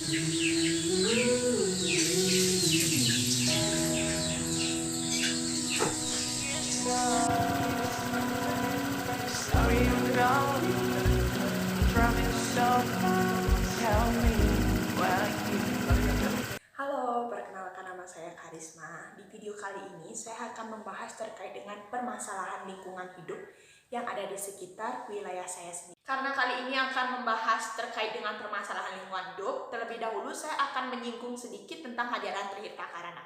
Halo, perkenalkan nama saya Karisma. Di video kali ini saya akan membahas terkait dengan permasalahan lingkungan hidup yang ada di sekitar wilayah saya sendiri. Karena kali ini akan membahas terkait dengan permasalahan lingkungan hidup, terlebih dahulu saya akan menyinggung sedikit tentang ajaran Tirta Karana.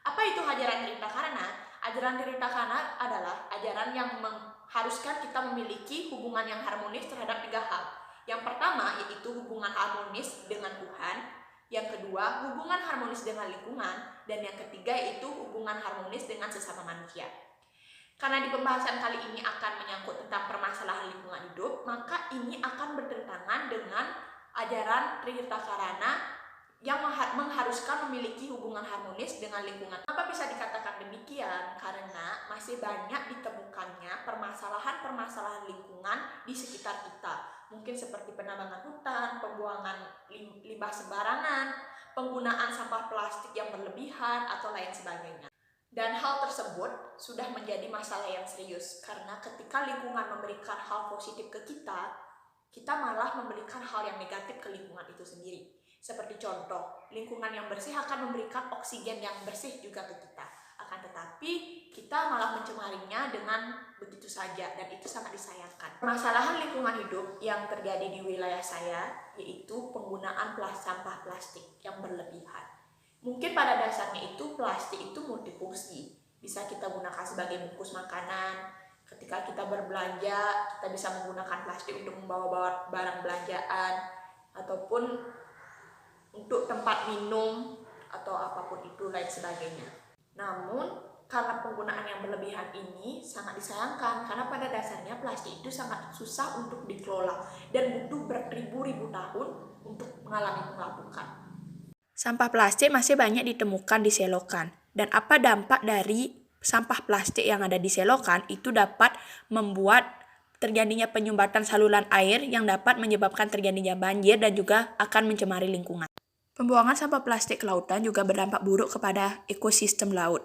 Apa itu ajaran Tirta Karana? Ajaran Tirta Karana adalah ajaran yang mengharuskan kita memiliki hubungan yang harmonis terhadap 3 hal. Yang pertama yaitu hubungan harmonis dengan Tuhan, yang kedua hubungan harmonis dengan lingkungan, dan yang ketiga yaitu hubungan harmonis dengan sesama manusia. Karena di pembahasan kali ini akan menyangkut tentang permasalahan lingkungan hidup, maka ini akan bertentangan dengan ajaran Tirta Karana yang mengharuskan memiliki hubungan harmonis dengan lingkungan. Kenapa bisa dikatakan demikian? Karena masih banyak ditemukannya permasalahan-permasalahan lingkungan di sekitar kita. Mungkin seperti penambangan hutan, pembuangan limbah sembarangan, penggunaan sampah plastik yang berlebihan, atau lain sebagainya. Dan hal tersebut sudah menjadi masalah yang serius, karena ketika lingkungan memberikan hal positif ke kita malah memberikan hal yang negatif ke lingkungan itu sendiri. Seperti contoh, lingkungan yang bersih akan memberikan oksigen yang bersih juga ke kita. Akan tetapi, kita malah mencemarinya dengan begitu saja, dan itu sangat disayangkan. Permasalahan lingkungan hidup yang terjadi di wilayah saya, yaitu penggunaan sampah plastik yang berlebihan. Mungkin pada dasarnya itu plastik itu multifungsi. Bisa kita gunakan sebagai bungkus makanan. Ketika kita berbelanja, kita bisa menggunakan plastik untuk membawa barang belanjaan, ataupun untuk tempat minum, atau apapun itu lain sebagainya. Namun, karena penggunaan yang berlebihan ini sangat disayangkan, karena pada dasarnya plastik itu sangat susah untuk dikelola dan butuh beribu-ribu tahun untuk mengalami pelapukan. Sampah plastik masih banyak ditemukan di selokan. Dan apa dampak dari sampah plastik yang ada di selokan itu dapat membuat terjadinya penyumbatan saluran air yang dapat menyebabkan terjadinya banjir dan juga akan mencemari lingkungan. Pembuangan sampah plastik ke lautan juga berdampak buruk kepada ekosistem laut.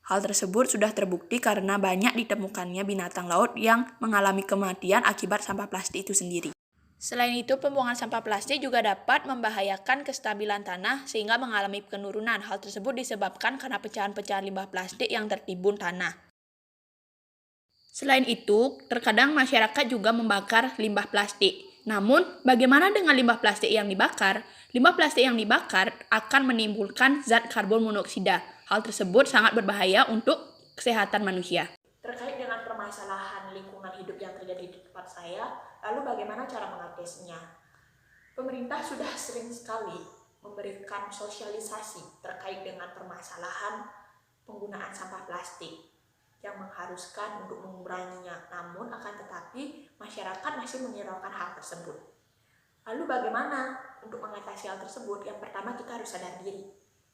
Hal tersebut sudah terbukti karena banyak ditemukannya binatang laut yang mengalami kematian akibat sampah plastik itu sendiri. Selain itu, pembuangan sampah plastik juga dapat membahayakan kestabilan tanah sehingga mengalami penurunan. Hal tersebut disebabkan karena pecahan-pecahan limbah plastik yang tertimbun tanah. Selain itu, terkadang masyarakat juga membakar limbah plastik. Namun, bagaimana dengan limbah plastik yang dibakar? Limbah plastik yang dibakar akan menimbulkan zat karbon monoksida. Hal tersebut sangat berbahaya untuk kesehatan manusia. Terkait dengan permasalahan lingkungan hidup yang terjadi di tempat saya, lalu bagaimana cara mengatasinya? Pemerintah sudah sering sekali memberikan sosialisasi terkait dengan permasalahan penggunaan sampah plastik yang mengharuskan untuk menguranginya. Namun akan tetapi masyarakat masih menghiraukan hal tersebut. Lalu bagaimana untuk mengatasi hal tersebut? Yang pertama, kita harus sadar diri.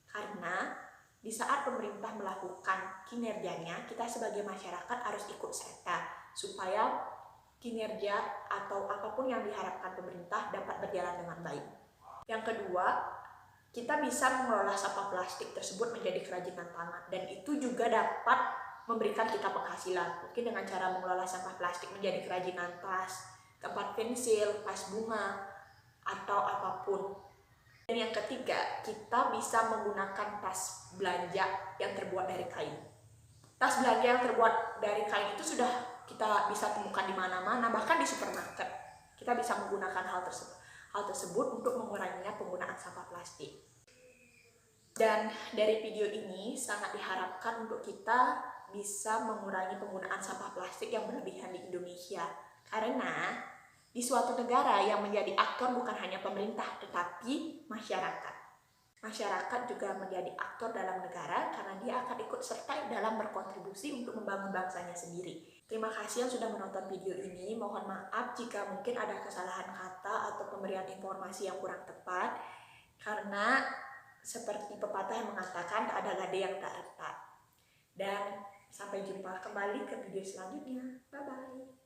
Karena di saat pemerintah melakukan kinerjanya, kita sebagai masyarakat harus ikut serta supaya kinerja atau apapun yang diharapkan pemerintah dapat berjalan dengan baik. Yang kedua, kita bisa mengelola sampah plastik tersebut menjadi kerajinan tangan, dan itu juga dapat memberikan kita penghasilan. Mungkin dengan cara mengelola sampah plastik menjadi kerajinan tas, tempat pensil, tas bunga, atau apapun. Dan yang ketiga, kita bisa menggunakan tas belanja yang terbuat dari kain. Tas belanja yang terbuat dari kain itu sudah kita bisa temukan di mana-mana, bahkan di supermarket. Kita bisa menggunakan hal tersebut untuk menguranginya penggunaan sampah plastik. Dan dari video ini sangat diharapkan untuk kita bisa mengurangi penggunaan sampah plastik yang berlebihan di Indonesia. Karena di suatu negara yang menjadi aktor bukan hanya pemerintah, tetapi masyarakat. Masyarakat juga menjadi aktor dalam negara karena dia akan ikut serta dalam berkontribusi untuk membangun bangsanya sendiri. Terima kasih yang sudah menonton video ini. Mohon maaf jika mungkin ada kesalahan kata atau pemberian informasi yang kurang tepat, karena seperti pepatah yang mengatakan tak ada gade yang tak retak. Dan sampai jumpa kembali ke video selanjutnya. Bye-bye.